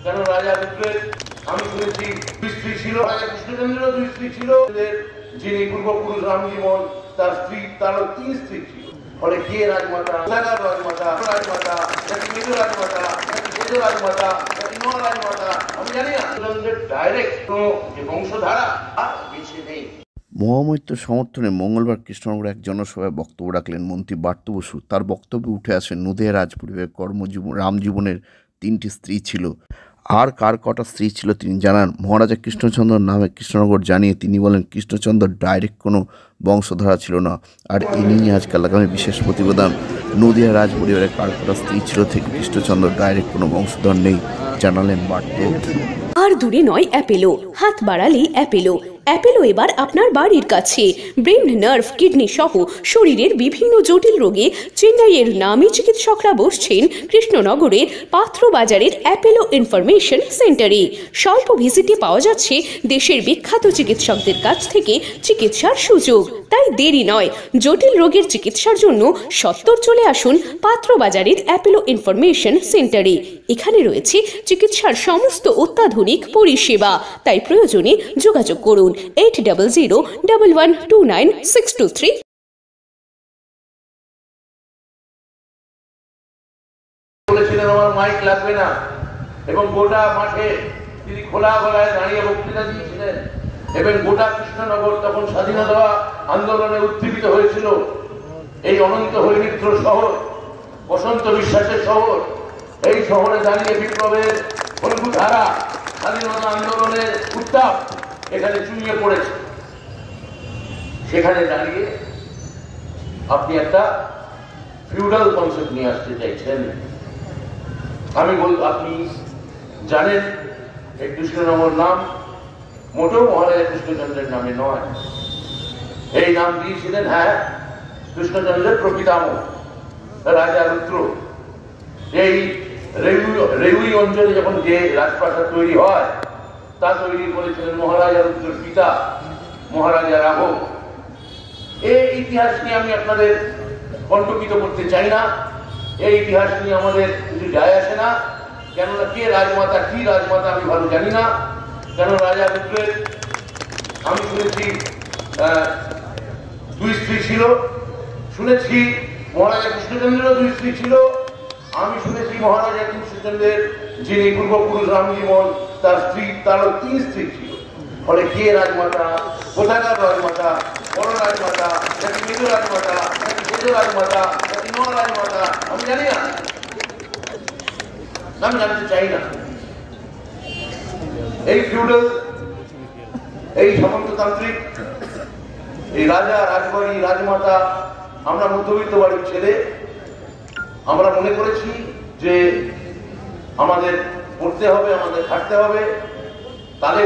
কেন রাজা রুদ্রের আমি শুনেছি দুই স্ত্রী ছিল, রাজা কৃষ্ণচন্দ্রেরও দুই স্ত্রী ছিল, যিনি পূর্বপুরুষ রামজীবন তার স্ত্রী, তারও 3 স্ত্রী ছিল। ফলে কে রাজমাতা, রাজমাতা, রাজমাতা নাকি মেজ রাজমাতা নাকি সেজ রাজমাতা নাকি ন রাজমাতা আমি জানি না। ডাইরেক্ট কোনো যে বংশধারা বেছে নেই। মহামৈত্র সমর্থনে মঙ্গলবার কৃষ্ণনগরে এক জনসভায় বক্তব্য রাখলেন মন্ত্রী বার্ত বসু। তার বক্তব্যে উঠে আসে নদিয়া রাজপরিবারের কর্মজীবন রামজীবনের 3টি স্ত্রী ছিল। আর কার কটা স্ত্রী ছিল তিনি জানান। মহারাজা কৃষ্ণচন্দ্র নামে কৃষ্ণনগর জানিয়ে তিনি বলেন কৃষ্ণচন্দ্র ডাইরেক্ট কোনো বংশধারা ছিল না। আর এ নিয়ে আজকাল আগামী বিশেষ প্রতিবেদন। নদিয়া রাজপরিবারের কার কটা স্ত্রী ছিল থেকে কৃষ্ণচন্দ্র ডাইরেক্ট কোনো বংশধর নেই জানালেন বার্ত। আর দূরে নয় অ্যাপেলো, হাত বাড়ালেই অ্যাপেলো। অ্যাপেলো এবার আপনার বাড়ির কাছে। ব্রেন, নার্ভ, কিডনি সহ শরীরের বিভিন্ন জটিল রোগে চেন্নাইয়ের নামী চিকিৎসকরা বসছেন কৃষ্ণনগরের পাত্র বাজারের অ্যাপেলো ইনফরমেশন সেন্টারে। স্বল্প ভিজিটে পাওয়া যাচ্ছে দেশের বিখ্যাত চিকিৎসকদের কাছ থেকে চিকিৎসার সুযোগ। তাই দেরি নয়, জটিল রোগের চিকিৎসার জন্য সত্বর চলে আসুন পাত্র বাজারের অ্যাপেলো ইনফরমেশন সেন্টারে। এখানে রয়েছে চিকিৎসার সমস্ত অত্যাধুনিক পরিষেবা। তাই প্রয়োজনে যোগাযোগ করুন 8001129623। বলেছিলেন আমার মাইক লাগবে না, এবং গোটা মাঠে তিনি খোলা গলায় দাঁড়িয়ে বক্তৃতা দিয়েছিলেন, এবং গোটা কৃষ্ণনগর তখন স্বাধীনতা আন্দোলনে উদ্দীপিত হয়েছিল। এই অনন্ত হৈমিত্র শহর, বসন্ত বিশ্বাসের শহর, এই শহরে দাঁড়িয়ে বিপ্লবের ধারা, স্বাধীনতা আন্দোলনের উত্তাপ এখানে চুইয়ে পড়েছে। সেখানে দাঁড়িয়ে আপনি একটা ফিউডাল কনসেপ্ট নিয়ে আসতে চাইছেন। আমি বলব, আপনি জানেন এই কৃষ্ণনগর নাম মোটেও মহারাজা কৃষ্ণচন্দ্রের নামে নয়। এই নাম দিয়েছিলেন কৃষ্ণচন্দ্রের প্রপিতামহ রাজা রুদ্র। এই রেউই অঞ্চলে যখন যে রাজপ্রাসাদ তৈরি হয় তা তৈরি করেছিলেন মহারাজা রুদ্রের পিতা মহারাজা রাঘব। এই ইতিহাস নিয়ে আমি আপনাদের কণ্টকিত করতে চাই না। এই ইতিহাস নিয়ে আমাদের কিছু যায় আসে না। কেননা কে রাজমাতা কি রাজমাতা আমি ভালো জানি না। কেন রাজা রুদ্রের আমি শুনেছি 2 স্ত্রী ছিল, শুনেছি মহারাজা কৃষ্ণচন্দ্রেরও 2 স্ত্রী ছিল। আমি শুনেছি মহারাজা কৃষ্ণচন্দ্রের যিনি পূর্বপুরুষ রামজীবন তার স্ত্রী, তারও 3 স্ত্রী ছিল। ফলে কে রাজমাতা, কোথাকার রাজমাতা, বড় রাজমাতা নাকি মেজ রাজমাতা নাকি সেজ রাজমাতা নাকি ন রাজমাতা আমি জানি না, আমি জানতে চাই না। এই ফিউডাল, এই সামন্ততান্ত্রিক, এই রাজা রাজবাড়ি রাজমাতা, আমরা মধ্যবিত্ত বাড়ির ছেলে, আমরা মনে করেছি যে আমাদের পড়তে হবে, আমাদের খাটতে হবে। তালে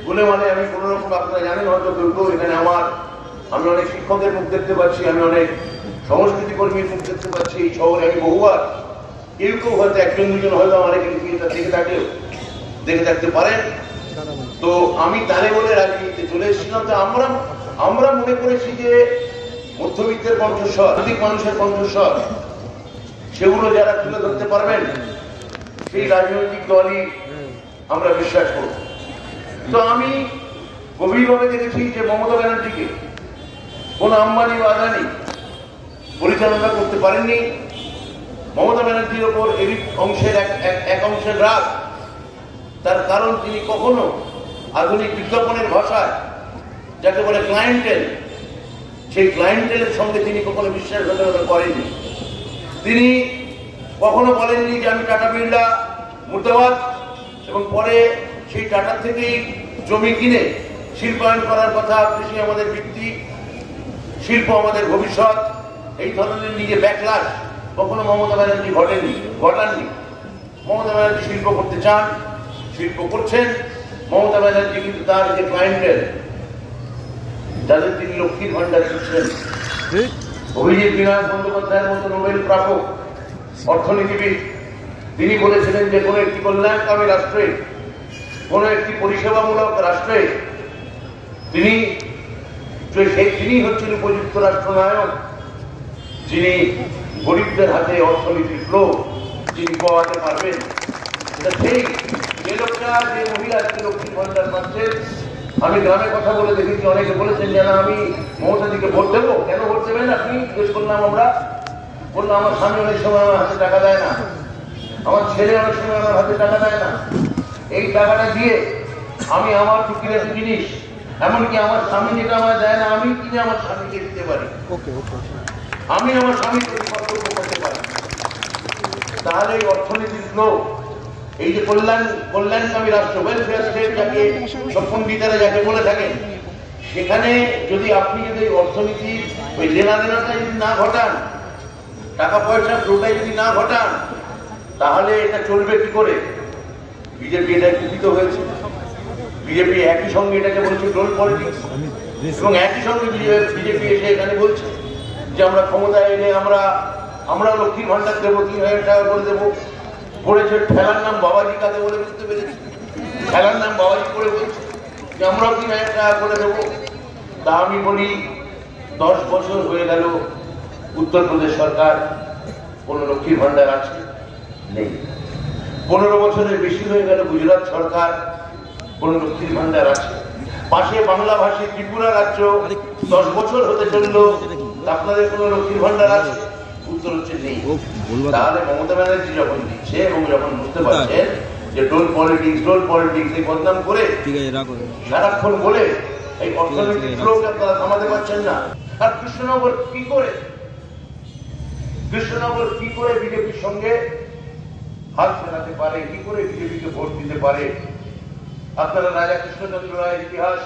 বলে মানে আমি কোনো রকম, আপনারা জানেন হয়তো কেউ এখানে আমি অনেক শিক্ষকের মুখ দেখতে পাচ্ছি, আমি অনেক সংস্কৃতি কর্মীর মুখ দেখতে পাচ্ছি এই শহরে। আমি বহুবার কেউ হয়তো 1-2জন হয়তো আমার এখানে দেখে থাকতে পারেন। তো আমি তালে বলে রাজনীতিতে চলে এসেছিলাম। তো আমরা মনে করেছি যে মধ্যবিত্তের কণ্ঠস্বর, অধিক মানুষের কণ্ঠস্বর, সেগুলো যারা তুলে ধরতে পারবেন সেই রাজনৈতিক দলই আমরা বিশ্বাস করব। তো আমি গভীরভাবে দেখেছি যে মমতা ব্যানার্জিকে কোনো আম্বানি বা আদানি পরিচালনা করতে পারেননি। মমতা ব্যানার্জির ওপর এই অংশের এক অংশের রাগ, তার কারণ তিনি কখনো আধুনিক বিজ্ঞাপনের ভাষায় যাকে বলে ক্লায়েন্টেল, সেই ক্লায়েন্টেলের সঙ্গে তিনি কখনো বিশ্বাসঘাতকতা করেননি। তিনি কখনো বলেননি যে আমি টাটা বিড়লা মুর্দাবাদ, এবং পরে সেই টাটার থেকেই জমি কিনে শিল্পায়ন করার কথা, কৃষি আমাদের ভিত্তি, শিল্প আমাদের ভবিষ্যৎ, এই ধরনের নিজে ব্যাকলাশ কখনো মমতা ব্যানার্জি ঘটাননি। মমতা ব্যানার্জি শিল্প করতে চান, শিল্প করছেন। মমতা ব্যানার্জি কিন্তু তার যে ক্লায়েন্টের, যাদের তিনি লক্ষ্মীর ভান্ডার দিচ্ছেন, অভিজিৎ বিনায়ক বন্দ্যোপাধ্যায়ের মতো নোবেল প্রাপক অর্থনীতিবিদ, তিনি বলেছিলেন যে কোনো একটি কল্যাণকামী রাষ্ট্রে, কোনো একটি পরিষেবামূলক রাষ্ট্রে তিনি হচ্ছেন উপযুক্ত রাষ্ট্রনায়ক, যিনি গরিবদের হাতে অর্থনীতির ফ্লো যিনি পাওয়াতে পারবেন। সেই যে লোকটা, যে মহিলা আজকে লক্ষ্মীর ভান্ডার পাচ্ছে, আমি গ্রামে কথা বলে দেখেছি, অনেকে বলেছেন যে না আমি মমতাদিকে ভোট দেবো। কেন ভোট দেবেন আপনি জিজ্ঞেস করলাম আমরা। বললাম আমার স্বামী অনেক সময় আমার হাতে টাকা দেয় না, আমার ছেলে অনেক সময় আমার হাতে টাকা দেয় না, এই টাকাটা দিয়ে আমি আমার টুকিটাকি জিনিস, এমনকি আমার স্বামী যেটা আমার দেয় না আমি কিনে আমার স্বামীকে দিতে পারি, আমি আমার স্বামীকে কর্তব্য করতে পারি। তাহলে এই অর্থনীতির লোক, এই যে কল্যাণকামী রাষ্ট্র, ওয়েলফেয়ার স্টেট যাকে স্বপ্নবিদারা যাকে বলে থাকেন, সেখানে যদি আপনি যদি অর্থনীতি ওই লেনাদেনাটা যদি না ঘটান, টাকা পয়সা ফ্লোটাই যদি না ঘটান, তাহলে এটা চলবে কি করে? বিজেপি এটা কৃতিত হয়েছে। বিজেপি একই সঙ্গে এটাকে বলছে ডোল পলিটিক্স, এবং একই সঙ্গে বিজেপি এসে এখানে বলছে যে আমরা ক্ষমতায় এলে আমরা লক্ষ্মীর ভান্ডার দেবো, ৩,০০০ টাকা করে দেবো। বলেছে ঠেলার নাম বাবাজি কাকে বলে বুঝতে পেরেছি, ঠেলার নাম বাবাজি করে বলছে যে আমরাও ৩,০০০ টাকা করে দেবো। তা আমি বলি 10 বছর হয়ে গেল উত্তরপ্রদেশ সরকার, কোন লক্ষ্মীর ভান্ডার আছে? নেই। 15 বছরের বেশি হয়ে গেল গুজরাট সরকার, কোন লক্ষ্মীর ভান্ডার আছে? পাশে বাংলা ভাষী ত্রিপুরা রাজ্য, 10 বছর হতে চললো, আপনাদের কোন লক্ষ্মীর ভান্ডার আছে? উত্তর হচ্ছে নেই। তাহলে মমতা ব্যানার্জি যখন দিচ্ছে এবং যখন বুঝতে পারছেন যে ডোল পলিটিক্স এই বদনাম করে সারাক্ষণ বলে এই অর্থনৈতিক ফ্লোক আপনারা থামাতে পারছেন না। আর কৃষ্ণনগর কি করে বিজেপির সঙ্গে হাত মেলাতে পারে, কি করে বিজেপিকে ভোট দিতে পারে? আপনারা রাজা কৃষ্ণচন্দ্র রায়ের ইতিহাস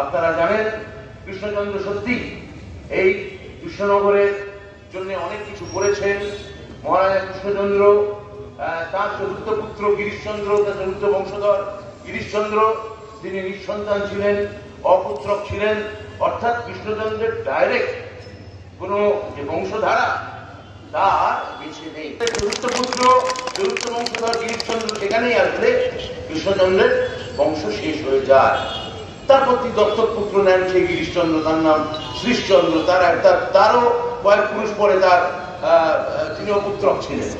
আপনারা জানেন। কৃষ্ণচন্দ্র সত্যি এই কৃষ্ণনগরের জন্য অনেক কিছু করেছেন। মহারাজা কৃষ্ণচন্দ্র, তার চতুর্থ পুত্র গিরিশচন্দ্র, তার চতুর্থ বংশধর গিরিশচন্দ্র, তিনি নিঃসন্তান ছিলেন, অপুত্রক ছিলেন। অর্থাৎ কৃষ্ণচন্দ্রের ডাইরেক্ট কোন যে বংশধারা তার বেছে নেই। চতুর্থ পুত্র, চতুর্থ বংশধর গিরিশচন্দ্র সেখানেই আসলে কৃষ্ণচন্দ্রের বংশ শেষ হয়ে যায়। তারপর তিনি দত্তক পুত্র নেন সেই গিরিশচন্দ্র, তার নাম শ্রীশচন্দ্র। তারও কয়েক পুরুষ পরে তার তিনিও পুত্রক ছিলেন।